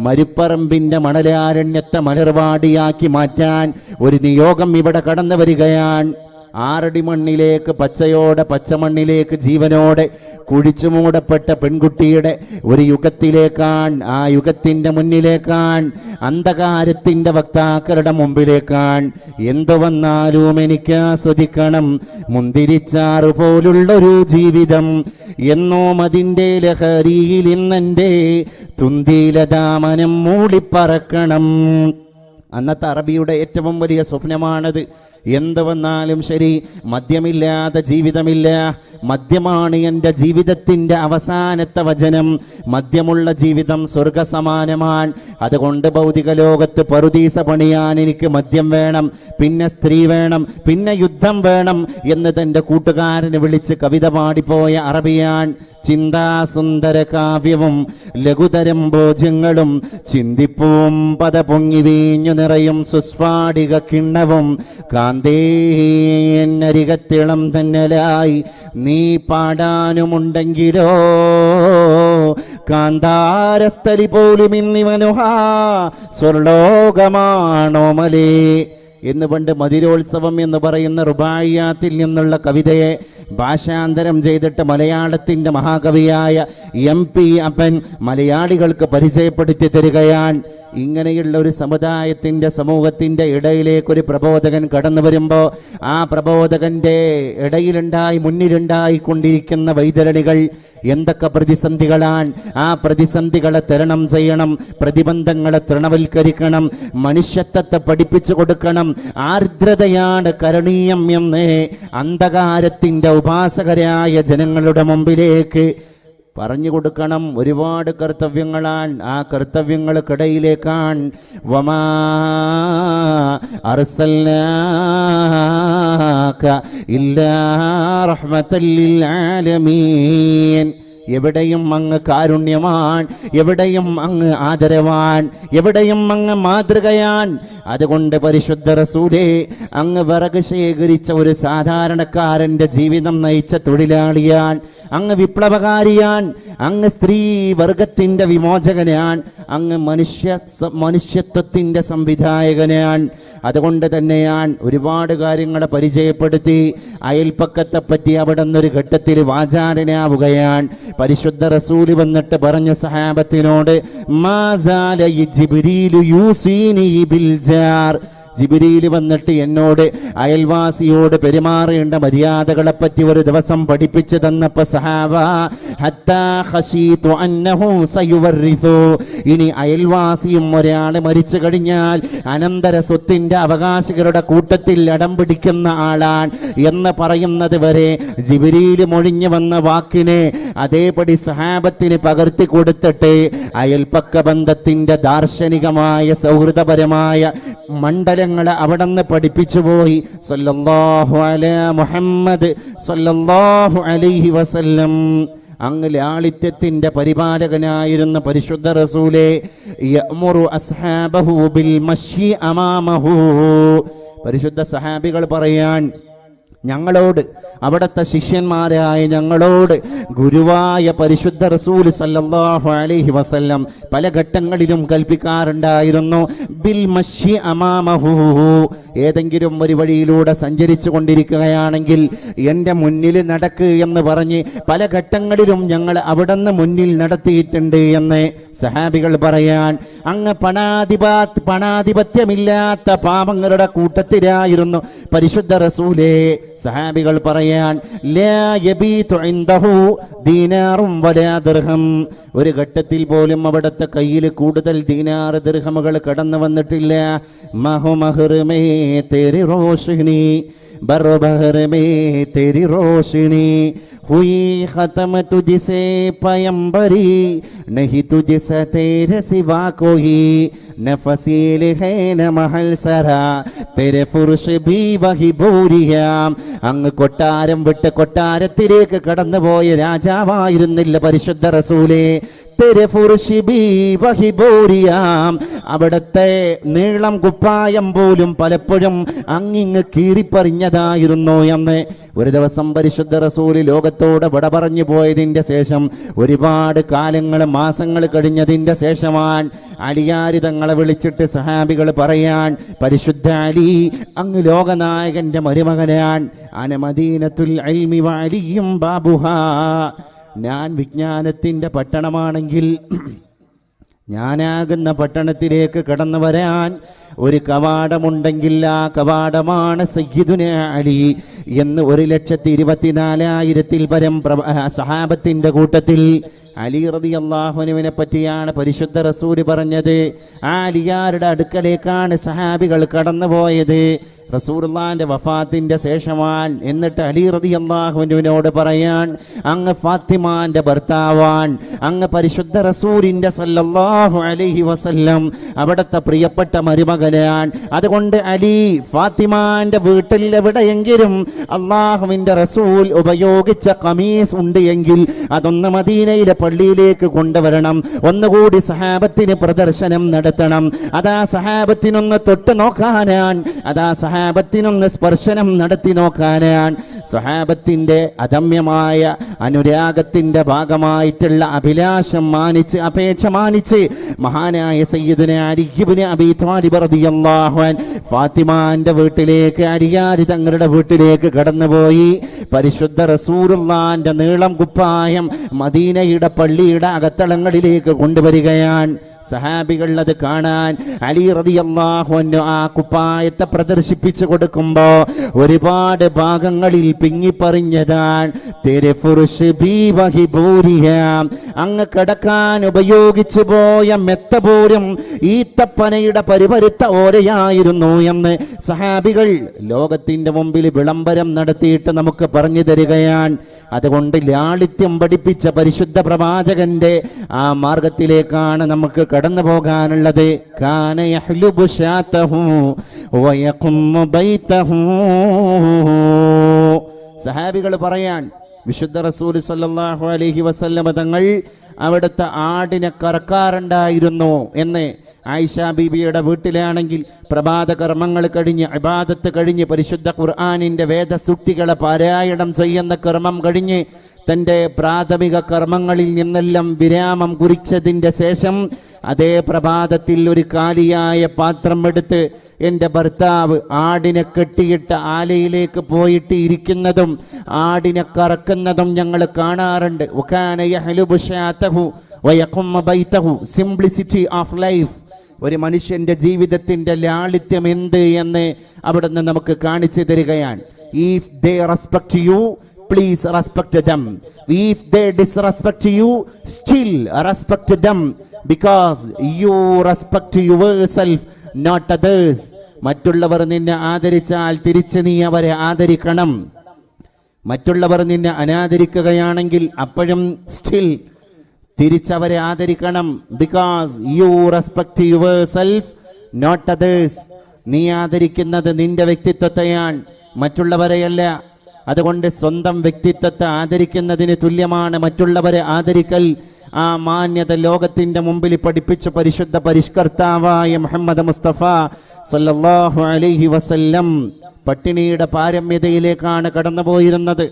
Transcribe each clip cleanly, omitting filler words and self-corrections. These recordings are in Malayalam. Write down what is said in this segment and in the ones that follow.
മരുപ്പറമ്പിന്റെ മണലാരണ്യത്തെ മലർവാടിയാക്കി മാറ്റാൻ ഒരു നിയോഗം ഇവിടെ കടന്നു വരികയാണ്. 6 അടി മണ്ണിലേക്ക് പച്ചയോടെ പച്ചമണ്ണിലേക്ക് ജീവനോടെ കുഴിച്ചു മൂടപ്പെട്ട പെൺകുട്ടിയുടെ ഒരു യുഗത്തിലേക്കാണ്, ആ യുഗത്തിന്റെ മുന്നിലേക്കാണ്, അന്ധകാരത്തിന്റെ വക്താക്കളുടെ മുമ്പിലേക്കാണ്. എന്തു വന്നാലും എനിക്ക് ആസ്വദിക്കണം മുന്തിരിച്ചാറ് പോലുള്ളൊരു ജീവിതം. എന്നോം അതിൻ്റെ ലഹരിയിൽ ഇന്നെൻ്റെ തുന്തിലതാമനം മൂളിപ്പറക്കണം. അന്നത്തെ അറബിയുടെ ഏറ്റവും വലിയ സ്വപ്നമാണത്. എന്ത് വന്നാലും ശരി, മദ്യമില്ലാതെ ജീവിതമില്ല. മദ്യമാണ് എൻ്റെ ജീവിതത്തിൻ്റെ അവസാനത്തെ വചനം. മദ്യമുള്ള ജീവിതം സ്വർഗസമാനമാണ്. അതുകൊണ്ട് ഭൗതിക ലോകത്ത് പറുദീസ പണിയാൻ എനിക്ക് മദ്യം വേണം, പിന്നെ സ്ത്രീ വേണം, പിന്നെ യുദ്ധം വേണം എന്ന് തൻ്റെ കൂട്ടുകാരനെ വിളിച്ച് കവിത പാടിപ്പോയ അറബിയാൻ. ചിന്താസുന്ദര കാവ്യവും ലഘുതരം ഭോജ്യങ്ങളും ചിന്തിപ്പൂവും പദ പൊങ്ങി വീഞ്ഞു നിറയും സുസ്ഫാടിക കിണ്ണവും കാന്തേന്നരികത്തിളം തന്നലായി നീ പാടാനുമുണ്ടെങ്കിലോ കാന്താരസ്ഥലി പോലും ഇന്നിവനുഹാ സ്വർലോകമാണോ മലേ എന്ന് പണ്ട് മധുരോത്സവം എന്ന് പറയുന്ന റുബായിയാത്തിൽ നിന്നുള്ള കവിതയെ ഭാഷാന്തരം ചെയ്തിട്ട് മലയാളത്തിൻ്റെ മഹാകവിയായ MP അപ്പൻ മലയാളികൾക്ക് പരിചയപ്പെടുത്തി തരികയാണ്. ഇങ്ങനെയുള്ള ഒരു സമുദായത്തിൻ്റെ സമൂഹത്തിൻ്റെ ഇടയിലേക്കൊരു പ്രബോധകൻ കടന്നു വരുമ്പോൾ ആ പ്രബോധകൻ്റെ ഇടയിലുണ്ടായി മുന്നിലുണ്ടായി കൊണ്ടിരിക്കുന്ന വൈതരണികൾ എന്തൊക്കെ പ്രതിസന്ധികളാണ്. ആ പ്രതിസന്ധികളെ തരണം ചെയ്യണം, പ്രതിബന്ധങ്ങളെ തൃണവൽക്കരിക്കണം, മനുഷ്യത്വത്തെ പഠിപ്പിച്ചു കൊടുക്കണം. ആർദ്രതയാണ് കരണീയം എന്ന് അന്ധകാരത്തിൻ്റെ ഉപാസകരായ ജനങ്ങളുടെ മുമ്പിലേക്ക് പറഞ്ഞു കൊടുക്കണം. ഒരുപാട് കർത്തവ്യങ്ങളാണ്. ആ കർത്തവ്യങ്ങൾക്കിടയിലേക്കാണ് വമാ അർസൽനാക ഇല്ലാ റഹ്മത്തൽ ലിൽ ആലമീൻ. എവിടെയും അങ്ങ് കാരുണ്യവാൻ, എവിടെയും അങ്ങ് ആദരവാൻ, എവിടെയും അങ്ങ് മാതൃകയാൻ. അതുകൊണ്ട് പരിശുദ്ധ റസൂലേ, അങ്ങ് വിറക് ശേഖരിച്ച ഒരു സാധാരണക്കാരൻ്റെ ജീവിതം നയിച്ച തൊഴിലാളിയാൻ, അങ്ങ് വിപ്ലവകാരിയാൻ, അങ്ങ് സ്ത്രീ വർഗത്തിൻ്റെ വിമോചകനാൻ, അങ്ങ് മനുഷ്യത്വത്തിൻ്റെ സംവിധായകനാൻ. അതുകൊണ്ട് തന്നെയാണ് ഒരുപാട് കാര്യങ്ങളെ പരിചയപ്പെടുത്തി. അയൽപ്പക്കത്തെപ്പറ്റി അവിടെ നിന്നൊരു ഘട്ടത്തിൽ വാചാലനാവുകയാണ്. പരിശുദ്ധ റസൂല് വന്നിട്ട് പറഞ്ഞു സഹാബത്തിനോട്, മാസാല ജിബ്രീലു യൂസീനി ബിൽ ജാർ. ജിബ്രീൽ വന്നിട്ട് എന്നോട് അയൽവാസിയോട് പെരുമാറേണ്ട മര്യാദകളെപ്പറ്റി ഒരു ദിവസം പഠിപ്പിച്ചു തന്നപ്പോൾ സഹാബ ഹത്താ ഖശീതു അന്നഹു സയുവരിസു. ഇനി അയൽവാസിയും ഒരാൾ മരിച്ചു കഴിഞ്ഞാൽ അനന്തര സ്വത്തിന്റെ അവകാശികളുടെ കൂട്ടത്തിൽ അടം പിടിക്കുന്ന ആളാണ് എന്ന് പറയുന്നത് വരെ ജിബ്രീൽ മൊഴിഞ്ഞു വന്ന വാക്കിനെ അതേപടി സഹാബത്തിന് പകർത്തി കൊടുത്തിട്ട് അയൽപ്പക്ക ബന്ധത്തിന്റെ ദാർശനികമായ സൗഹൃദപരമായ മണ്ഡലങ്ങളെ അവിടെ നിന്ന് പഠിപ്പിച്ചു പോയി. സല്ലല്ലാഹു അലാ മുഹമ്മദ് സല്ലല്ലാഹു അലൈഹി വസല്ലം. അങ്ങ് ലാളിത്യത്തിന്റെ പരിപാലകനായിരുന്ന പരിശുദ്ധ റസൂലേ, യഅ്മുറു അസ്ഹാബഹു ബിൽ മശ്യി അമാമഹു. പരിശുദ്ധ സഹാബികൾ പറയാൻ, ഞങ്ങളോട്, അവിടുത്തെ ശിഷ്യന്മാരായ ഞങ്ങളോട് ഗുരുവായ പരിശുദ്ധ റസൂൽ സല്ലല്ലാഹു അലൈഹി വസല്ലം പല ഘട്ടങ്ങളിലും കൽപ്പിക്കാറുണ്ടായിരുന്നു, ബിൽ മശ്യി അമാമഹു. ഏതെങ്കിലും ഒരു വഴിയിലൂടെ സഞ്ചരിച്ചു കൊണ്ടിരിക്കുകയാണെങ്കിൽ എൻ്റെ മുന്നിൽ നടക്ക് എന്ന് പറഞ്ഞ് പല ഘട്ടങ്ങളിലും ഞങ്ങൾ അവിടെ നിന്ന് മുന്നിൽ നടത്തിയിട്ടുണ്ട് എന്ന് സഹാബികൾ പറയാൻ. അങ്ങ് പണാധിപത്യമില്ലാത്ത പാപങ്ങളുടെ കൂട്ടത്തിലായിരുന്നു പരിശുദ്ധ റസൂലേ. സഹാബികൾ പറയാൻ, ലാ യബീതു ഇൻദഹു ദീനാറും വലാ ദിർഹം. ഒരു ഘട്ടത്തിൽ പോലും അവിടുത്തെ കയ്യിൽ കൂടുതൽ ദീനാർ ദിർഹമുകൾ കടന്നു വന്നിട്ടില്ല. മഹു മഹ്റമേ തേരി റോഷിനി ബർബഹർ മേ തേരി റോഷിനി हुई खत्म तुझसे पयंबरी नहीं तुझसे तेरे सिवा कोई न फसील है न महल सरा तेरे फुर्श भी वही भूरिया. അങ്ങ് കൊട്ടാരം വിട്ട് കൊട്ടാരത്തിലേക്ക് കടന്നുപോയ രാജാവായിരുന്നില്ല പരിശുദ്ധ റസൂലേ. തെരെ ഫുർശി ബി വഹിബോരിയാം, അവിടുത്തെ നീളം കുപ്പായം പോലും പലപ്പോഴും അങ്ങിങ്ങ് കീറിപ്പറിഞ്ഞതായിരുന്നു എന്ന്. ഒരു ദിവസം പരിശുദ്ധ റസൂൽ ലോകത്തോട് വിട പറഞ്ഞു പോയതിന്റെ ശേഷം ഒരുപാട് കാലങ്ങൾ മാസങ്ങൾ കഴിഞ്ഞതിന്റെ ശേഷമാണ് അലിയാരി തങ്ങളെ വിളിച്ചിട്ട് സഹാബികൾ പറയാൻ, പരിശുദ്ധ അലി അങ്ങ് ലോകനായകന്റെ മരുമകനാൻ, അന മദീനത്തുൽ ഇൽമി വഅലിയും ബാബുഹാ, ഞാൻ വിജ്ഞാനത്തിന്റെ പട്ടണമാണെങ്കിൽ ഞാനാകുന്ന പട്ടണത്തിലേക്ക് കടന്നു വരാൻ ഒരു കവാടമുണ്ടെങ്കിൽ ആ കവാടമാണ് സയ്യിദുന അലി എന്ന് 1,24,000 പരം സഹാബത്തിന്റെ കൂട്ടത്തിൽ അലി റളിയല്ലാഹു അൻഹുവിനെ പറ്റിയാണ് പരിശുദ്ധ റസൂല് പറഞ്ഞത്. ആ അലിയാരുടെ അടുക്കലേക്കാണ് സഹാബികൾ കടന്നുപോയത് റസൂലുള്ളാഹിന്റെ വഫാത്തിന്റെ ശേഷമാണ്. എന്നിട്ട് അലി റളിയല്ലാഹു അൻഹുവിനോട് പറയാൻ, അങ്ങ് ഫാത്തിമാന്റെ ഭർത്താവാൻ, അങ്ങ് പരിശുദ്ധ റസൂലിന്റെ സല്ലല്ലാഹു അലൈഹി വസല്ലം അവിടുത്തെ പ്രിയപ്പെട്ട മരുമകനാൻ. അതുകൊണ്ട് അലി, ഫാത്തിമാന്റെ വീട്ടിൽ എവിടെയെങ്കിലും അള്ളാഹുവിന്റെ റസൂൽ ഉപയോഗിച്ച ഖമീസ് ഉണ്ട് എങ്കിൽ അതൊന്ന് മദീനയിലെ പള്ളിയിലേക്ക് കൊണ്ടുവരണം. ഒന്നുകൂടി സഹാബത്തിന് പ്രദർശനം നടത്തണം. അതാ സഹാബത്തിനൊന്ന് തൊട്ട് നോക്കാനാൻ, അതാ സഹാബത്തിനൊന്ന് സ്പർശനം നടത്തി നോക്കാനാൻ. സഹാബത്തിന്റെ അദമ്യമായ അനുരാഗത്തിന്റെ ഭാഗമായിട്ടുള്ള അഭിലാഷം മാനിച്ച്, അപേക്ഷ മാനിച്ച് മഹാനായ സയ്യിദുന അലി ഇബ്നു അബീ ത്വാലിബ് റളിയല്ലാഹു അൻഹു ഫാത്തിമാന്റെ വീട്ടിലേക്ക്, അലിയാരി തങ്ങളുടെ വീട്ടിലേക്ക് കടന്നുപോയി. പരിശുദ്ധ റസൂലുള്ളാഹിന്റെ നീളം കുപ്പായം മദീനയുടെ പള്ളിയുടെ അകത്തളങ്ങളിലേക്ക് കൊണ്ടുവരികയാണ്. സഹാബികൾ അത് കാണാൻ അലി റളിയല്ലാഹു അൻഹു ആ കുപ്പായത്തെ പ്രദർശിപ്പിച്ചു കൊടുക്കുമ്പോ ഒരുപാട് ഭാഗങ്ങളിൽ പിങ്ങിപ്പറിഞ്ഞതാണ്. തെരെ ഫുർശ് ബി വഹിബൂരിയാം, അങ്ങ് കിടക്കാൻ ഉപയോഗിച്ചു പോയ മെത്ത പോലും ഈത്തപ്പനയുടെ പരിപരുത്ത ഓരയായിരുന്നു എന്ന് സഹാബികൾ ലോകത്തിന്റെ മുമ്പിൽ വിളംബരം നടത്തിയിട്ട് നമുക്ക് പറഞ്ഞു തരികയാണ്. അതുകൊണ്ട് ലാളിത്യം പഠിപ്പിച്ച പരിശുദ്ധ പ്രവാചകന്റെ ആ മാർഗത്തിലേക്കാണ് നമുക്ക് കടന്നു പോകാനുള്ളത്. കാന യഹ്ലുബു ശാതഹു വയഖുമ്മു ബൈതഹു. സഹാബികൾ പറയാൻ, വിശുദ്ധ റസൂൽ സല്ലല്ലാഹു അലൈഹി വസല്ലമ തങ്ങൾ അവിടുത്തെ ആടിനെ കറക്കാറുണ്ടായിരുന്നു എന്ന്. ആയിഷ ബീബിയുടെ വീട്ടിലാണെങ്കിൽ പ്രഭാത കർമ്മങ്ങൾ കഴിഞ്ഞ്, ഇബാദത്ത് കഴിഞ്ഞ്, പരിശുദ്ധ ഖുർആനിന്റെ വേദസൂക്തികളെ പാരായണം ചെയ്യുന്ന കർമ്മം കഴിഞ്ഞ് തൻ്റെ പ്രാഥമിക കർമ്മങ്ങളിൽ നിന്നെല്ലാം വിരാമം കുറിച്ചതിൻ്റെ ശേഷം അതേ പ്രഭാതത്തിൽ ഒരു കാലിയായ പാത്രം എടുത്ത് എൻ്റെ ഭർത്താവ് ആടിനെ കെട്ടിയിട്ട് ആലയിലേക്ക് പോയിട്ട് ഇരിക്കുന്നതും ആടിനെ കറക്കുന്നതും ഞങ്ങൾ കാണാറുണ്ട്. സിംപ്ലിസിറ്റി ഓഫ് ലൈഫ്, ഒരു മനുഷ്യന്റെ ജീവിതത്തിന്റെ ലാളിത്യം എന്ത് എന്ന് അവിടുന്ന് നമുക്ക് കാണിച്ചു തരികയാണ്. If they respect you, please respect them. If they disrespect you, still respect them, because you respect yourself, not others. മറ്റുള്ളവർ നിന്നെ ആദരിച്ചാൽ തിരിച്ച് നീ അവരെ ആദരിക്കണം. മറ്റുള്ളവർ നിന്നെ അനാദരിക്കുകയാണെങ്കിൽ അപ്പോഴും സ്റ്റിൽ തിരിച്ചവരെ ആദരിക്കണം. Because you respect yourself, not others. നീ ആദരിക്കുന്നത് നിന്റെ വ്യക്തിത്വത്തെയാണ്, മറ്റുള്ളവരെയല്ല. അതുകൊണ്ട് സ്വന്തം വ്യക്തിത്വത്തെ ആദരിക്കുന്നതിന് തുല്യമാണ് മറ്റുള്ളവരെ ആദരിക്കൽ. ആ മാന്യത ലോകത്തിന്റെ മുമ്പിൽ പഠിപ്പിച്ച പരിശുദ്ധ പരിഷ്കർത്താവായ മുഹമ്മദ് മുസ്തഫ സല്ലല്ലാഹു അലൈഹി വസല്ലം പട്ടിണിയുടെ പാരമ്യതയിലേക്കാണ് കടന്നുപോയിരുന്നത്.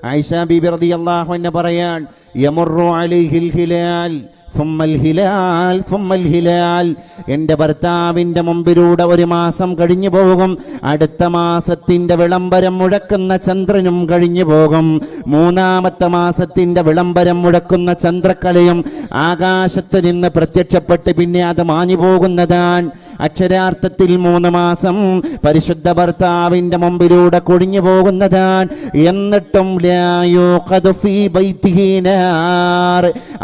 ആയിഷ ബീബി റളിയല്ലാഹു അൻഹ പറയാൻ, യമറു അലൈഹിൽ ഹിലാൽ ഫുമ്മൽ ഹിലാൽ ഫുമ്മൽ ഹിലാൽ. എൻ്റെ ഭർത്താവിൻ്റെ മുമ്പിലൂടെ ഒരു മാസം കഴിഞ്ഞു പോകും, അടുത്ത മാസത്തിൻ്റെ വിളംബരം മുഴക്കുന്ന ചന്ദ്രനും കഴിഞ്ഞു പോകും, മൂന്നാമത്തെ മാസത്തിൻ്റെ വിളംബരം മുഴക്കുന്ന ചന്ദ്രക്കലയും ആകാശത്ത് നിന്ന് പ്രത്യക്ഷപ്പെട്ട് പിന്നെ അത് മാഞ്ഞു പോകുന്നതാണ്. അക്ഷരാർത്ഥത്തിൽ 3 മാസം പരിശുദ്ധ ഭർത്താവിൻ്റെ മുമ്പിലൂടെ കൊഴിഞ്ഞു പോകുന്നതാണ്. എന്നിട്ടും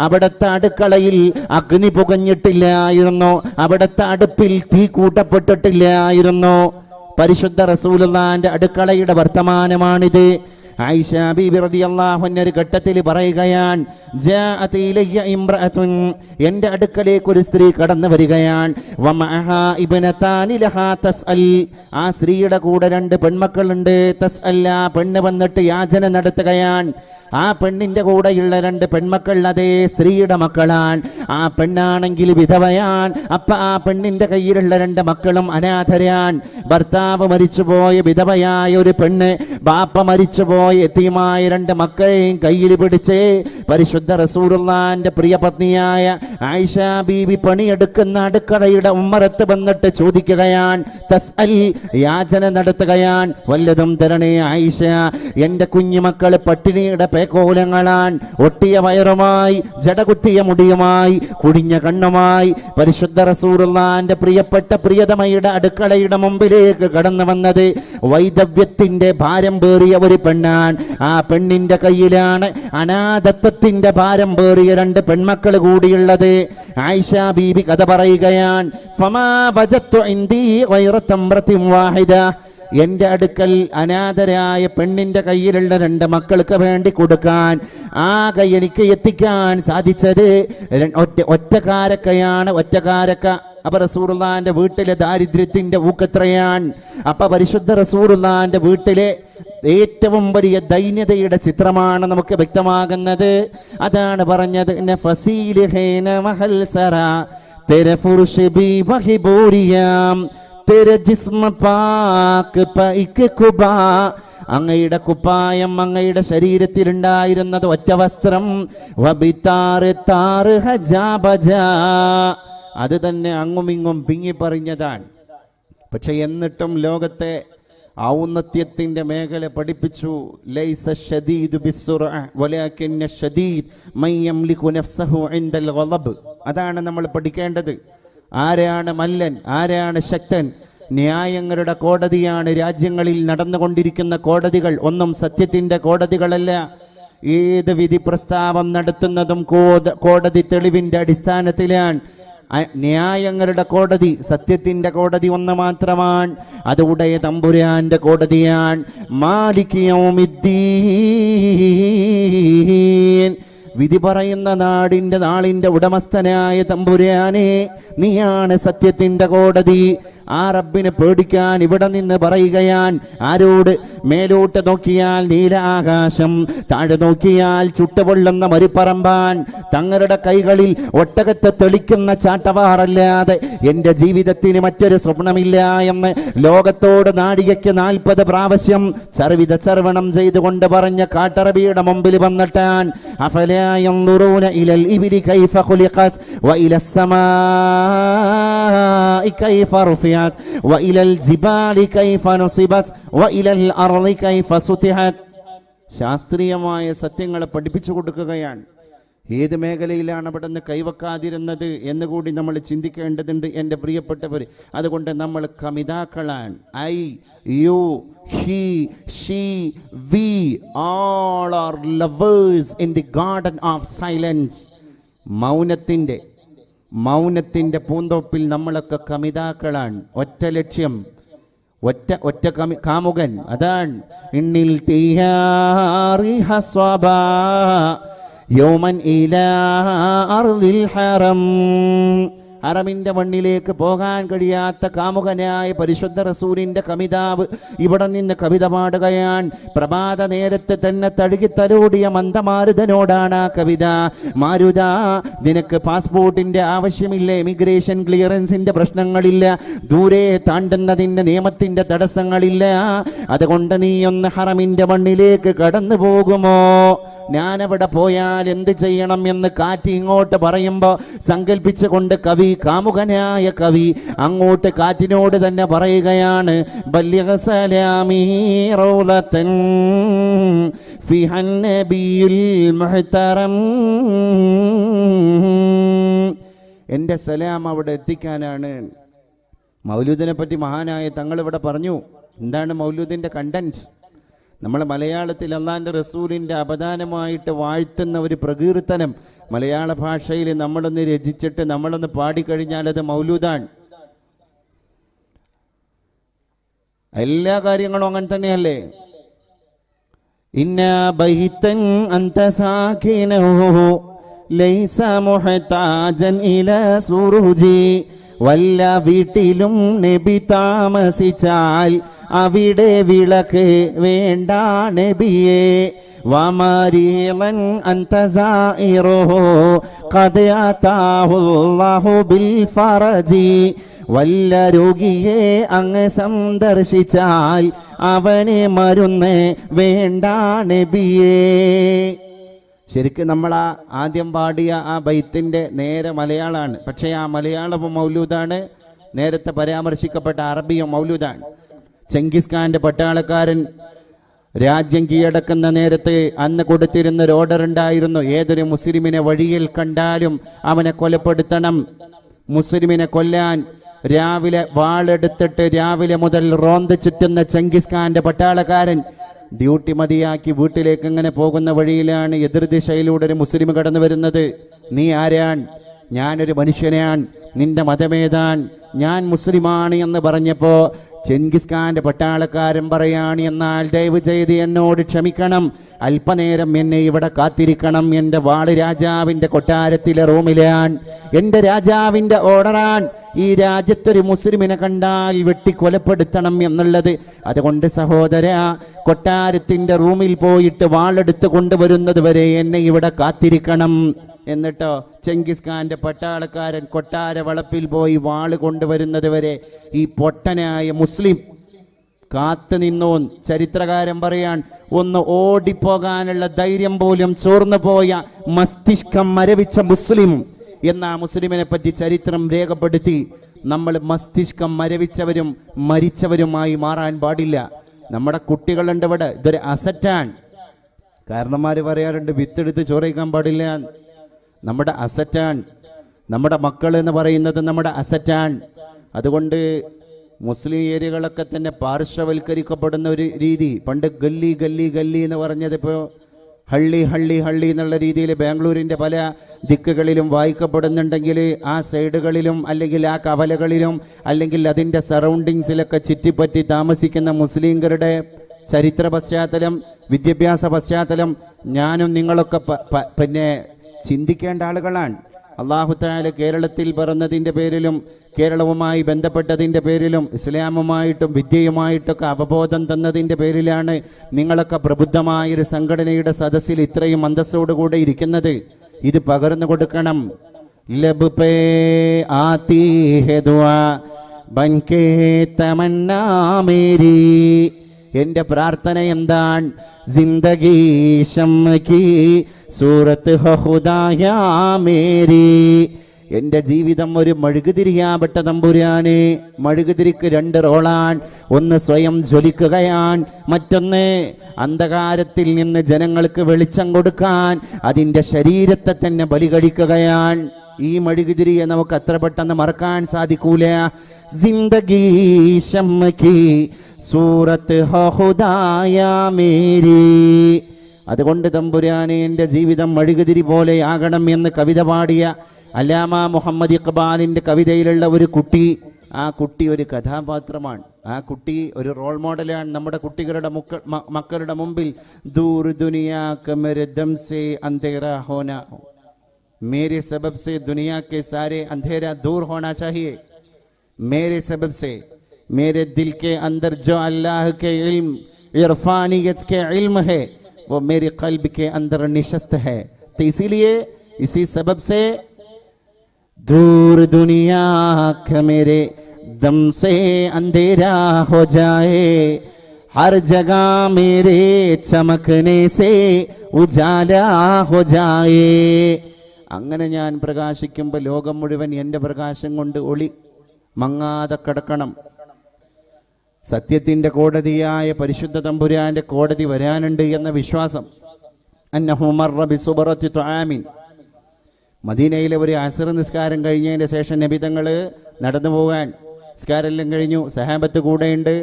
അവിടുത്തെ അടുക്കളയിൽ അഗ്നി പുകഞ്ഞിട്ടില്ലായിരുന്നു, അവിടുത്തെ അടുപ്പിൽ തീ കൂട്ടപ്പെട്ടിട്ടില്ലായിരുന്നു. പരിശുദ്ധ റസൂലുള്ളാഹിന്റെ അടുക്കളയുടെ വർത്തമാനമാണിത്. ആയിഷ ബീബി റളിയല്ലാഹു അൻഹ ഒരു ഘട്ടത്തിൽ പറയുകയാണ്, ജാഅത് ഇലയ്യ ഇംറഅത്തുൻ, എൻ്റെ അടുക്കലേക്ക് ഒരു സ്ത്രീ കടന്നു വരികയാണ്, വമഅഹാ ഇബ്നതാനി ലഹാ തസ്അൽ, ആ സ്ത്രീയുടെ കൂടെ 2 പെൺമക്കളുണ്ട്. തസ്അൽ, ആ പെണ്ണ് വന്നിട്ട് യാചന നടത്തുകയാണ്. ആ പെണ്ണിന്റെ കൂടെയുള്ള 2 പെൺമക്കൾ അതേ സ്ത്രീയുടെ മക്കളാണ്. ആ പെണ്ണാണെങ്കിൽ വിധവയാൻ. അപ്പ ആ പെണ്ണിന്റെ കയ്യിലുള്ള 2 മക്കളും അനാഥരാൻ. ഭർത്താവ് മരിച്ചുപോയ വിധവയായ ഒരു പെണ്ണ് ബാപ്പ മരിച്ചുപോയ യതീമായ 2 മക്കളെയും കയ്യിൽ പിടിച്ച് പരിശുദ്ധ റസൂലുള്ളാഹിന്റെ പ്രിയ പത്നിയായ ആയിഷ ബീവി പണിയെടുക്കുന്ന അടുക്കളയുടെ ഉമ്മറത്ത് വന്നിട്ട് ചോദിക്കുകയാണ്, തസ്അൽ, യാചന നടത്തുകയാണ്, വല്ലതും തരണേ ആയിഷ, എൻ്റെ കുഞ്ഞുമക്കള് പട്ടിണിയുടെ പേക്കോലങ്ങളാൻ, ഒട്ടിയ വയറുമായി, ജടകുത്തിയ മുടിയുമായി, കുടിഞ്ഞ കണ്ണുമായി പരിശുദ്ധ റസൂലുള്ളാഹിന്റെ പ്രിയപ്പെട്ട പ്രിയതമയുടെ അടുക്കളയുടെ മുമ്പിലേക്ക് കടന്നു വന്നത് വൈദവ്യത്തിന്റെ ഭാരം പേറിയ ഒരു പെണ്ണാൻ. ആ പെണ്ണിന്റെ കയ്യിലാണ് അനാഥത്വത്തിന്റെ ഭാരം പേറിയ 2 പെൺമക്കൾ കൂടിയുള്ളത്. ആയിഷ ബീബി കഥ പറയുകയാണ്, ഫമാ വജത്തു ഇൻദി ഗൈറ തംറത്തിൻ വാഹിദ, എൻ്റെ അടുക്കൽ അനാഥരായ പെണ്ണിന്റെ കയ്യിലുള്ള 2 മക്കൾക്ക് വേണ്ടി കൊടുക്കാൻ ആകെ എനിക്ക് എത്തിക്കാൻ സാധിച്ചത് ഒറ്റ കാരക്കയാണ്. അപ്പൊ റസൂലുള്ളാഹിന്റെ വീട്ടിലെ ദാരിദ്ര്യത്തിന്റെ ഊക്കെത്രയാണ്. അപ്പൊ പരിശുദ്ധ റസൂലുള്ളാഹിന്റെ വീട്ടിലെ ഏറ്റവും വലിയ ദൈന്യതയുടെ ചിത്രമാണ് നമുക്ക് വ്യക്തമാകുന്നത്. അതാണ് പറഞ്ഞത്, അങ്ങയുടെ കുപ്പായം, അങ്ങയുടെ ശരീരത്തിലുണ്ടായിരുന്നത് ഒറ്റ വസ്ത്രം, അത് തന്നെ അങ്ങുമിങ്ങും പിങ്ങി പറഞ്ഞതാണ്. പക്ഷെ എന്നിട്ടും ലോകത്തെ ഔന്നത്യത്തിന്റെ മേഖല പഠിപ്പിച്ചു. ലൈസ ശദീദു ബിസ്സുറഅ വലാകിന്ന ശദീദ് മൻ യംലികു നഫ്സഹു ഇൻദൽ ഗളബ്. അതാണ് നമ്മൾ പഠിക്കേണ്ടത്. ആരാണ് മല്ലൻ, ആരാണ് ശക്തൻ? ന്യായങ്ങളുടെ കോടതിയാണ് രാജ്യങ്ങളിൽ നടന്നുകൊണ്ടിരിക്കുന്ന കോടതികൾ. ഒന്നും സത്യത്തിന്റെ കോടതികളല്ല. ഏത് വിധി പ്രസ്താവം നടത്തുന്നതും കോടതി തെളിവിന്റെ അടിസ്ഥാനത്തിലാണ്. ന്യായങ്ങളുടെ കോടതി, സത്യത്തിന്റെ കോടതി ഒന്ന് മാത്രമാണ്. അത് ഉടയ തമ്പുരാന്റെ കോടതിയാണ്. മാലിക് യൗമിദ്ദീൻ, വിധി പറയുന്ന നാളിന്റെ ഉടമസ്ഥനായ തമ്പുരാനെ, നീയാണ് സത്യത്തിന്റെ കോടതി. ആ റബ്ബിനെ പേടിക്കാൻ ഇവിടെ നിന്ന് പറയുകയാൻ. ആരോട്? മേലോട്ട് നോക്കിയാൽ നീല ആകാശം, താഴെ നോക്കിയാൽ ചുട്ടുപൊള്ളുന്ന മരുപ്പറമ്പാൻ. തങ്ങളുടെ കൈകളിൽ ഒട്ടകത്തെ തെളിക്കുന്ന ചാട്ടവാറല്ലാതെ എൻ്റെ ജീവിതത്തിന് മറ്റൊരു സ്വപ്നമില്ല എന്ന് ലോകത്തോട് നാഴികയ്ക്ക് 40 പ്രാവശ്യം സർവിത സർവണം ചെയ്തുകൊണ്ട് പറഞ്ഞ കാട്ടറബിയുടെ മുമ്പിൽ വന്നിട്ടാൻ, അഫലാ യൻദുറൂന ഇലൽ ഇബ്ലി കൈഫ ഖുലിഖത് വഇലസ് സമാഇ കൈഫ റുഫിഅത് വഇലൽ ജിബാലി കൈഫ നുസിബത് വഇലൽ അർളി കൈഫ സുതിഹത്. ശാസ്ത്രീയമായ സത്യങ്ങളെ പഠിപ്പിച്ചു കൊടുക്കുകയാണ്. ഏത് മേഖലയിലാണ് അവിടെ നിന്ന് കൈവക്കാതിരുന്നത് എന്നുകൂടി നമ്മൾ ചിന്തിക്കേണ്ടതുണ്ട് എൻ്റെ പ്രിയപ്പെട്ടവർ. അതുകൊണ്ട് നമ്മൾ കമിതാക്കളാണ്. I, you, he, she, we all are lovers in the garden of silence. മൗനത്തിൻ്റെ പൂന്തോപ്പിൽ നമ്മളൊക്കെ കമിതാക്കളാണ്. ഒറ്റ ലക്ഷ്യം, ഒറ്റ കാമുകൻ. അതാണ് ഇന്നിൽ തീയാറി ഹസ്വബാ യൗമൻ ഇലാ അർളിൽ ഹറം. ഹറമിന്റെ മണ്ണിലേക്ക് പോകാൻ കഴിയാത്ത കാമുകനായ പരിശുദ്ധ റസൂലിന്റെ കമിതാവ് ഇവിടെ നിന്ന് കവിത പാടുകയാണ്. പ്രഭാത നേരത്തെ തന്നെ തഴുകിത്തലോടിയ മന്ദമാരുതനോടാണ് ആ കവിത. മാരുത, നിനക്ക് പാസ്പോർട്ടിന്റെ ആവശ്യമില്ല, ഇമിഗ്രേഷൻ ക്ലിയറൻസിന്റെ പ്രശ്നങ്ങളില്ല, ദൂരെ താണ്ടുന്നതിന്റെ നിയമത്തിന്റെ തടസ്സങ്ങളില്ല. അതുകൊണ്ട് നീ ഒന്ന് ഹറമിന്റെ മണ്ണിലേക്ക് കടന്നു പോകുമോ? ഞാനവിടെ പോയാൽ എന്ത് ചെയ്യണം എന്ന് കാറ്റ് ഇങ്ങോട്ട് പറയുമ്പോൾ സങ്കല്പിച്ചുകൊണ്ട് കവി, കാമുകനായ കവി അങ്ങോട്ട് കാറ്റിനോട് തന്നെ പറയുകയാണ്, ബല്ലിഗ സലാമി റൗളതൻ ഫിഹൻ നബിയുൽ മുഹ്തറം. എൻ്റെ സലാം അവിടെ എത്തിക്കാനാണ്. മൗലൂദിനെ പറ്റി മഹാനായ തങ്ങൾ ഇവിടെ പറഞ്ഞു. എന്താണ് മൗലൂദിൻ്റെ കണ്ടന്റ്? നമ്മൾ മലയാളത്തിൽ അള്ളാൻ്റെ റസൂലിൻ്റെ അപദാനമായിട്ട് വാഴ്ത്തുന്ന ഒരു പ്രകീർത്തനം മലയാള ഭാഷയിൽ നമ്മളൊന്ന് രചിച്ചിട്ട് നമ്മളൊന്ന് പാടിക്കഴിഞ്ഞാൽ അത് മൗലൂദാണ്. എല്ലാ കാര്യങ്ങളും അങ്ങനെ തന്നെയല്ലേ? ഇന്ന ബൈതൻ അൻത സാകിനഹു ലൈസ മുഹ്താജൻ ഇലാ സുറുജി. വല്ല വീട്ടിലും നബി താമസിച്ചാൽ അവിടെ വിളക്ക് വേണ്ട നബിയേ. വമരീളൻ അൻത സായിറുഹു ഖദ് അതാഹുല്ലാഹു ബിൽ ഫറജി. വല്ല രോഗിയെ അങ്ങ് സന്ദർശിച്ചാൽ അവനെ മരുന്ന് വേണ്ട നബിയേ. ശരിക്കും നമ്മൾ ആദ്യം പാടിയ ആ ബൈത്തിൻ്റെ നേരെ മലയാളമാണ്. പക്ഷേ ആ മലയാളവും മൗലൂദാണ്, നേരത്തെ പരാമർശിക്കപ്പെട്ട അറബിയും മൗലൂദാണ്. ചെങ്കിസ് ഖാന്റെ പട്ടാളക്കാരൻ രാജ്യം കീഴടക്കുന്ന നേരത്തെ അന്ന് കൊടുത്തിരുന്നൊരു ഓർഡർ ഉണ്ടായിരുന്നു. ഏതൊരു മുസ്ലിമിനെ വഴിയിൽ കണ്ടാലും അവനെ കൊലപ്പെടുത്തണം. മുസ്ലിമിനെ കൊല്ലാൻ രാവിലെ വാളെടുത്തിട്ട് രാവിലെ മുതൽ റോന്ത് ചുറ്റുന്ന ചെങ്കിസ് ഖാന്റെ പട്ടാളക്കാരൻ ഡ്യൂട്ടി മതിയാക്കി വീട്ടിലേക്ക് ഇങ്ങനെ പോകുന്ന വഴിയിലാണ് എതിർദിശയിലൂടെ ഒരു മുസ്ലിം കടന്നു വരുന്നത്. നീ ആരാൻ? ഞാനൊരു മനുഷ്യനാൻ. നിന്റെ മതമേതാൻ? ഞാൻ മുസ്ലിമാണ് എന്ന് പറഞ്ഞപ്പോ ചെങ്കിസ് ഖാന്റെ പട്ടാളക്കാരൻ പറയാണ്, എന്നാൽ ദയവ് ചെയ്ത് എന്നോട് ക്ഷമിക്കണം, അല്പനേരം എന്നെ ഇവിടെ കാത്തിരിക്കണം. എൻ്റെ വാള് രാജാവിൻ്റെ കൊട്ടാരത്തിലെ റൂമിലാൻ. എൻ്റെ രാജാവിൻ്റെ ഓർഡറാൻ ഈ രാജ്യത്തൊരു മുസ്ലിമിനെ കണ്ടാൽ വെട്ടിക്കൊലപ്പെടുത്തണം എന്നുള്ളത്. അതുകൊണ്ട് സഹോദര, കൊട്ടാരത്തിൻ്റെ റൂമിൽ പോയിട്ട് വാളെടുത്ത് കൊണ്ടുവരുന്നത് വരെ എന്നെ ഇവിടെ കാത്തിരിക്കണം. എന്നിട്ടോ ചെങ്കിസ് ഖാന്റെ പട്ടാളക്കാരൻ കൊട്ടാര വളപ്പിൽ പോയി വാള് കൊണ്ടുവരുന്നത് വരെ ഈ പൊട്ടനായ മുസ്ലിം കാത്തു നിന്നോ. ചരിത്രകാരൻ പറയാൻ, ഒന്ന് ഓടിപ്പോകാനുള്ള ധൈര്യം പോലും ചോർന്നു പോയ മസ്തിഷ്കം മരവിച്ച മുസ്ലിം എന്ന മുസ്ലിമിനെ പറ്റി ചരിത്രം രേഖപ്പെടുത്തി. നമ്മൾ മസ്തിഷ്കം മരവിച്ചവരും മരിച്ചവരുമായി മാറാൻ പാടില്ല. നമ്മുടെ കുട്ടികളുണ്ട് ഇവിടെ, ഇതൊരു അസറ്റാണ്. കാരണന്മാർ പറയാറുണ്ട്, വിത്തെടുത്ത് ചോറിക്കാൻ പാടില്ല. നമ്മുടെ അസറ്റാണ്. നമ്മുടെ മക്കൾ എന്ന് പറയുന്നത് നമ്മുടെ അസറ്റാണ്. അതുകൊണ്ട് മുസ്ലിം ഏരിയകളൊക്കെ തന്നെ പാർശ്വവൽക്കരിക്കപ്പെടുന്ന ഒരു രീതി. പണ്ട് ഗല്ലി ഗല്ലി ഗല്ലി എന്ന് പറഞ്ഞത് ഇപ്പോൾ ഹള്ളി ഹള്ളി ഹള്ളി എന്നുള്ള രീതിയിൽ ബാംഗ്ലൂരിൻ്റെ പല ദിക്കുകളിലും വായിക്കപ്പെടുന്നുണ്ടെങ്കിൽ ആ സൈഡുകളിലും അല്ലെങ്കിൽ ആ കവലകളിലും അല്ലെങ്കിൽ അതിൻ്റെ സറൗണ്ടിങ്സിലൊക്കെ ചുറ്റിപ്പറ്റി താമസിക്കുന്ന മുസ്ലിംകളുടെ ചരിത്ര പശ്ചാത്തലം, വിദ്യാഭ്യാസ പശ്ചാത്തലം ഞാനും നിങ്ങളൊക്കെ പിന്നെ ചിന്തിക്കേണ്ട ആളുകളാണ്. അല്ലാഹു തആല കേരളത്തിൽ പിറന്നതിൻ്റെ പേരിലും കേരളവുമായി ബന്ധപ്പെട്ടതിൻ്റെ പേരിലും ഇസ്ലാമുമായിട്ടും വിദ്യയുമായിട്ടൊക്കെ അവബോധം തന്നതിൻ്റെ പേരിലാണ് നിങ്ങളൊക്കെ പ്രബുദ്ധമായൊരു സംഘടനയുടെ സദസ്സിൽ ഇത്രയും അന്തസ്സോടുകൂടെ ഇരിക്കുന്നത്. ഇത് പകർന്നു കൊടുക്കണം. ലബ് പേ ആതി ഹെ ദുആ ബൻകേ തമന്നാ മേരി. എൻ്റെ പ്രാർത്ഥന എന്താണ്? ജിന്ദഗി ശംകി സൂറത്ത് ഹോ ഖുദായാ മേരി. എൻ്റെ ജീവിതം ഒരു മെഴുകുതിരിയാവട്ട തമ്പുരാനെ. മെഴുകുതിരിക്ക് രണ്ട് റോളാൻ. ഒന്ന് സ്വയം ജ്വലിക്കുകയാൻ, മറ്റൊന്ന് അന്ധകാരത്തിൽ നിന്ന് ജനങ്ങൾക്ക് വെളിച്ചം കൊടുക്കാൻ അതിൻ്റെ ശരീരത്തെ തന്നെ ബലി കഴിക്കുകയാൻ. ഈ മെഴുകുതിരിയെ നമുക്ക് അത്ര പെട്ടെന്ന് മറക്കാൻ സാധിക്കൂല. ജിന്ദഗി ശംകി സൂറത്ത് ഹോ ഖുദായാ മേരി. അതുകൊണ്ട് തമ്പുരാനെ, എൻ്റെ ജീവിതം മെഴുകുതിരി പോലെയാകണം എന്ന് കവിത പാടിയ അല്ലാമ മുഹമ്മദ് ഇഖ്ബാലിൻ്റെ കവിതയിലുള്ള ഒരു കുട്ടി, ആ കുട്ടി ഒരു കഥാപാത്രമാണ്. ആ കുട്ടി ഒരു റോൾ മോഡലാണ് നമ്മുടെ കുട്ടികളുടെ മക്കളുടെ മുമ്പിൽ. ദൂർ ദുനിയാ ക മേരെ ദം സേ അന്ധേരാ ഹോനാ, मेरे सबब से दुनिया के सारे अंधेरा दूर होना चाहिए. मेरे सबब से मेरे दिल के अंदर जो अल्लाह के इल्म, इरफानियत के इल्म है, वो मेरे कल्ब के अंदर निशस्त है. तो इसीलिए इसी सबब से दूर दुनिया का मेरे दम से अंधेरा हो जाए, हर जगह मेरे चमकने से उजाला हो जाए. അങ്ങനെ ഞാൻ പ്രകാശിക്കുമ്പോൾ ലോകം മുഴുവൻ എൻ്റെ പ്രകാശം കൊണ്ട് ഒളി മങ്ങാതെ കിടക്കണം. സത്യത്തിൻ്റെ കോടതിയായ പരിശുദ്ധ തമ്പുരാൻ്റെ കോടതി വരാനുണ്ട് എന്ന വിശ്വാസം. അന്നഹു മർറ ബിസുബറത്തി തുആമിൻ. മദീനയിലെ ഒരു അസ്ർ നിസ്കാരം കഴിഞ്ഞതിന് ശേഷം നബി തങ്ങൾ നടന്നു പോകാൻ, നിസ്കാരമെല്ലാം കഴിഞ്ഞു, സഹാബത്ത് കൂടെയുണ്ട്.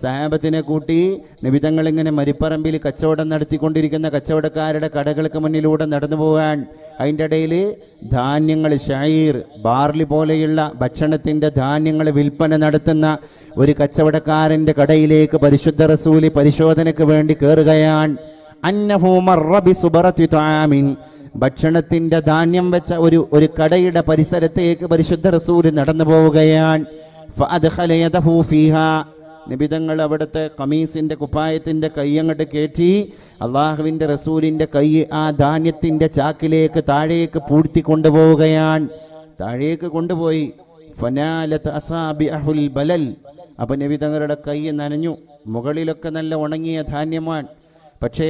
സഹാബത്തിനെ കൂട്ടി നബി തങ്ങൾ ഇങ്ങനെ മരിപ്പറമ്പിൽ കച്ചവടം നടത്തിക്കൊണ്ടിരിക്കുന്ന കച്ചവടക്കാരുടെ കടകൾക്ക് മുന്നിലൂടെ നടന്നു പോകാൻ. അതിൻ്റെ ഇടയിൽ ധാന്യങ്ങൾ, ഷൈർ, ബാർലി പോലെയുള്ള ഭക്ഷണത്തിൻ്റെ ധാന്യങ്ങൾ വിൽപ്പന നടത്തുന്ന ഒരു കച്ചവടക്കാരൻ്റെ കടയിലേക്ക് പരിശുദ്ധ റസൂല് പരിശോധനയ്ക്ക് വേണ്ടി കയറുകയാണ്. അന്നഹു മർറ ബിസുബറതി തആമിൻ, ഭക്ഷണത്തിന്റെ ധാന്യം വെച്ച ഒരു കടയുടെ പരിസരത്തേക്ക് പരിശുദ്ധ റസൂൽ നടന്നു പോവുകയാണ്. ഫഅദ്ഖല യദഹു ഫീഹാ, നബിതങ്ങൾ അവിടുത്തെ കമീസിന്റെ കുപ്പായത്തിന്റെ കൈ അങ്ങോട്ട് കയറ്റി അള്ളാഹുവിന്റെ റസൂലിന്റെ കൈ ആ ധാന്യത്തിന്റെ ചാക്കിലേക്ക് താഴേക്ക് പൂഴ്ത്തി കൊണ്ടുപോവുകയാണ്. താഴേക്ക് കൊണ്ടുപോയി ഫനാലത്ത് അസാബിഅഹുൽ ബലൽ, അപ്പൊ നബിതങ്ങളുടെ കൈ നനഞ്ഞു. മുകളിലൊക്കെ നല്ല ഉണങ്ങിയ ധാന്യമാണ്. പക്ഷേ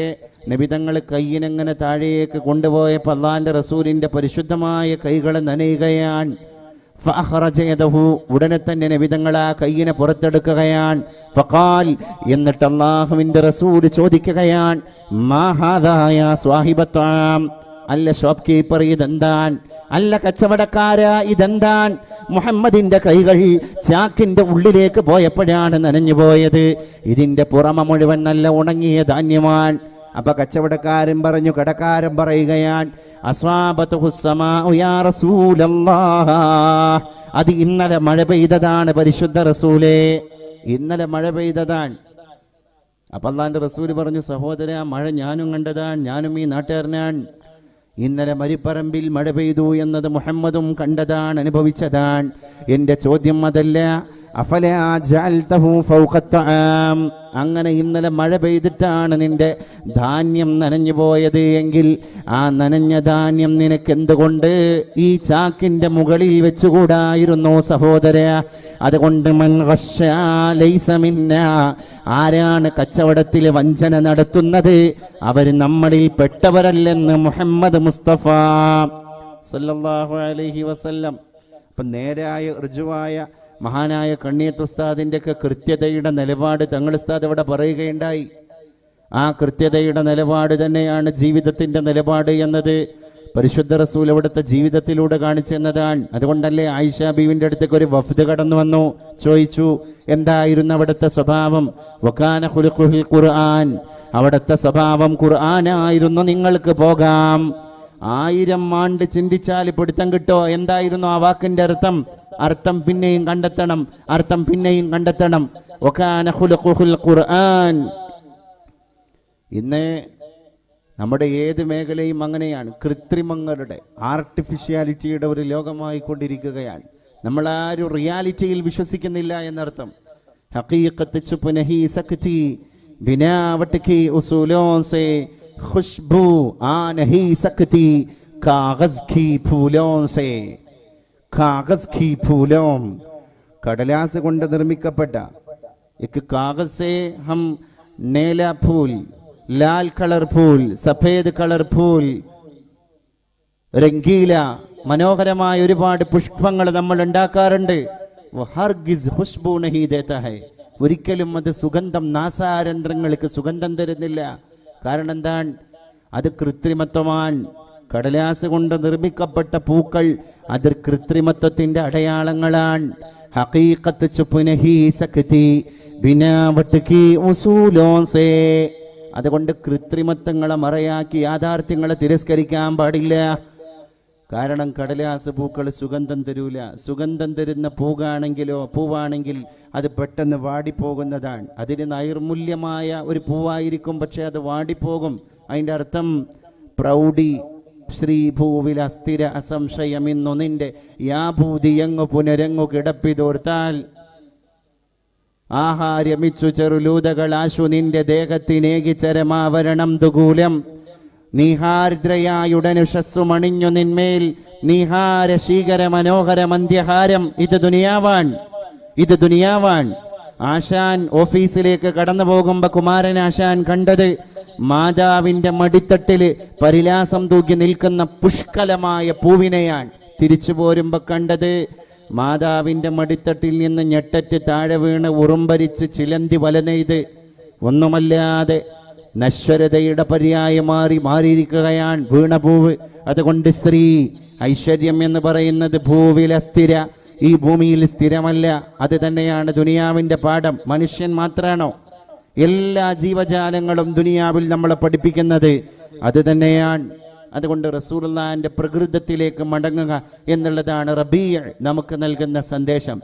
നബിതങ്ങൾ കയ്യിനെങ്ങനെ താഴേക്ക് കൊണ്ടുപോയപ്പോൾ അള്ളാഹിന്റെ റസൂലിന്റെ പരിശുദ്ധമായ കൈകൾ നനയുകയാണ്. ഫഅഖറജ യദഹു, ഉടനെ തന്നെ നബിതങ്ങൾ ആ കയ്യിനെ പുറത്തെടുക്കുകയാണ്. ഫഖാൽ, എന്നിട്ട് അള്ളാഹുവിന്റെ റസൂൽ ചോദിക്കുകയാണ്, മാ ഹാദാ യാ സ്വാഹിബത്താം, അല്ല ഷോപ്പ് കീപ്പർ ഇതെന്താണ്, അല്ല കച്ചവടക്കാരാ ഇതെന്താണ്? മുഹമ്മദിന്റെ കൈകൾ ചാക്കിന്റെ ഉള്ളിലേക്ക് പോയപ്പോഴാണ് നനഞ്ഞു പോയത്. ഇതിന്റെ പുറമെ മുഴുവൻ നല്ല ഉണങ്ങിയ ധാന്യമാണ്. അപ്പൊ കച്ചവടക്കാരൻ പറഞ്ഞു, കടക്കാരൻ പറയുകയാണ്, അസ്വാബത്തുഹുസ്സമാഉ യാ റസൂലല്ലാഹ്, അത് ഇന്നലെ മഴ പെയ്തതാണ് പരിശുദ്ധ റസൂലേ, ഇന്നലെ മഴ പെയ്തതാണ്. അപ്പൊ അല്ലാഹുവിന്റെ റസൂല് പറഞ്ഞു, സഹോദരാ, മഴ ഞാനും കണ്ടതാണ്, ഞാനും ഈ നാട്ടുകാരനാണ്. ഇന്നലെ മരിപ്പറമ്പിൽ മഴ പെയ്തു എന്നത് മുഹമ്മദും കണ്ടതാണ്, അനുഭവിച്ചതാണ്. എന്റെ ചോദ്യം അതല്ല, അഫലാ ജഅൽതഹു ഫൗഖ തആം, അങ്ങനെ ഇന്നലെ മഴ പെയ്തിട്ടാണ് നിന്റെ ധാന്യം നനഞ്ഞു പോയത് എങ്കിൽ ആ നനഞ്ഞ ധാന്യം നിനക്ക് എന്തുകൊണ്ട് ഈ ചാക്കിന്റെ മുകളിൽ വെച്ചുകൂടായിരുന്നോ സഹോദര? അതുകൊണ്ട് മൻ ഗശ്ശാ ലൈസ മിന്നാ, ആരാണ് കച്ചവടത്തിൽ വഞ്ചന നടത്തുന്നത് അവർ നമ്മളിൽ പെട്ടവരല്ലെന്ന് മുഹമ്മദ് മുസ്തഫ സല്ലല്ലാഹു അലൈഹി വസല്ലം. അപ്പം നേരായ ഋജുവായ മഹാനായ കണ്ണിയത്ത് ഉസ്താദിൻ്റെ ഒക്കെ കൃത്യതയുടെ നിലപാട് തങ്ങൾ ഉസ്താദ് അവിടെ പറയുകയുണ്ടായി. ആ കൃത്യതയുടെ നിലപാട് തന്നെയാണ് ജീവിതത്തിൻ്റെ നിലപാട് എന്നത് പരിശുദ്ധ റസൂൽ അവിടുത്തെ ജീവിതത്തിലൂടെ കാണിച്ചെന്നതാണ്. അതുകൊണ്ടല്ലേ ആയിഷ ബീവിൻ്റെ അടുത്തേക്ക് ഒരു വഫ്ദ് കടന്നു വന്നു, ചോദിച്ചു എന്തായിരുന്നു അവിടുത്തെ സ്വഭാവം? വകാന ഖുലുഖുൽ ഖുർആൻ, അവിടുത്തെ സ്വഭാവം ഖുർആനായിരുന്നു, നിങ്ങൾക്ക് പോകാം. 1000 ആണ്ട് ചിന്തിച്ചാൽ പിടുത്തം കിട്ടോ എന്തായിരുന്നു ആ വാക്കിന്റെ അർത്ഥം? അർത്ഥം പിന്നെയും കണ്ടെത്തണം, അർത്ഥം പിന്നെയും കണ്ടെത്തണം. വകാന ഖുലുഖുൽ ഖുർആൻ. ഇന്ന് നമ്മുടെ ഏത് മേഖലയും അങ്ങനെയാണ്. കൃത്രിമങ്ങളുടെ, ആർട്ടിഫിഷ്യാലിറ്റിയുടെ ഒരു ലോകമായിക്കൊണ്ടിരിക്കുകയാണ്. നമ്മളാരും റിയാലിറ്റിയിൽ വിശ്വസിക്കുന്നില്ല എന്നർത്ഥം. ഹഖീഖത്ത് ചുപ് നഹി സക്തി ബിനാവട്ട് കി ഉസൂലോं से खुशबू आ नहीं सकती कागज की फूलों से, कागज की फूलों, കടലാസ് കൊണ്ട് നിർമ്മിക്കപ്പെട്ട एक कागज से हम नीला फूल, लाल कलर फूल, सफेद कलर फूल, രംഗീല മനോഹരമായ ഒരുപാട് പുഷ്പങ്ങൾ നമ്മൾ ഉണ്ടാക്കാറുണ്ട്. ഹർഗിസ് ഖുശ്ബൂ നഹീ ദേതാ ഹൈ, ഒരിക്കലും അത് സുഗന്ധം, നാസാരന്ധ്രങ്ങൾക്ക് സുഗന്ധം തരുന്നില്ല. കാരണം എന്താണ്? അത് കൃത്രിമത്വമാണ്. കടലാസ് കൊണ്ട് നിർമ്മിക്കപ്പെട്ട പൂക്കൾ അത് കൃത്രിമത്വത്തിന്റെ അടയാളങ്ങളാണ്. ഹഖീഖത്ത് ചുപ് നഹീ സക്തി ബിനാവട്ട് കി ഉസൂലോं से, അതുകൊണ്ട് കൃത്രിമത്വങ്ങളെ മറയാക്കി യാഥാർത്ഥ്യങ്ങളെ തിരസ്കരിക്കാൻ പാടില്ല. കാരണം കടലാസ് പൂക്കൾ സുഗന്ധം തരൂല. സുഗന്ധം തരുന്ന പൂവാണെങ്കിൽ അത് പെട്ടെന്ന് വാടിപ്പോകുന്നതാണ്. അതിന് നൈർമൂല്യമായ ഒരു പൂവായിരിക്കും, പക്ഷെ അത് വാടിപ്പോകും. അതിൻ്റെ അർത്ഥം പ്രൗഢി ശ്രീഭൂവിൽ അസ്ഥിര അസംശയമിന്നു നിന്റെ യാഭൂതിയങ്ങു പുനരങ്ങു കിടപ്പിതോർത്താൽ ആഹാരമിച്ചു ചെറുലൂതകളാശു നിന്റെ ദേഹത്തിനേകി ചരമാവരണം ദുകൂലം നീഹാർദ്രയായുടനുഷസ്സു മണിഞ്ഞു നിന്മേൽ നീഹാര ശീകര മനോഹര മന്ധ്യഹാരം. ഇത് ദുനിയാവാൻ. ആശാൻ ഓഫീസിലേക്ക് കടന്നു പോകുമ്പോ കുമാരൻ ആശാൻ കണ്ടത് മാതാവിന്റെ മടിത്തട്ടില് പരിലാസം തൂക്കി നിൽക്കുന്ന പുഷ്കലമായ പൂവിനെയാണ്. തിരിച്ചു പോരുമ്പോ കണ്ടത് മാതാവിന്റെ മടിത്തട്ടിൽ നിന്ന് ഞെട്ടറ്റ് താഴെ വീണ് ഉറുമ്പരിച്ച് ചിലന്തി വലനെയ്ത് ഒന്നുമല്ലാതെ നശ്വരതയുടെ പര്യായമായി മാറിയിരിക്കുകയാണ് വീണ പൂവ്. അതുകൊണ്ട് സ്ത്രീ ഐശ്വര്യം എന്ന് പറയുന്നത് ഭൂവിൽ അസ്ഥിര, ഈ ഭൂമിയിൽ സ്ഥിരമല്ല. അത് തന്നെയാണ് ദുനിയാവിന്റെ പാഠം. മനുഷ്യൻ മാത്രമാണോ? എല്ലാ ജീവജാലങ്ങളും ദുനിയാവിൽ നമ്മളെ പഠിപ്പിക്കുന്നത് അത് തന്നെയാണ്. അതുകൊണ്ട് റസൂലുള്ളാഹിന്റെ പ്രകൃതത്തിലേക്ക് മടങ്ങുക എന്നുള്ളതാണ് റബീഅ് നമുക്ക് നൽകുന്ന സന്ദേശം.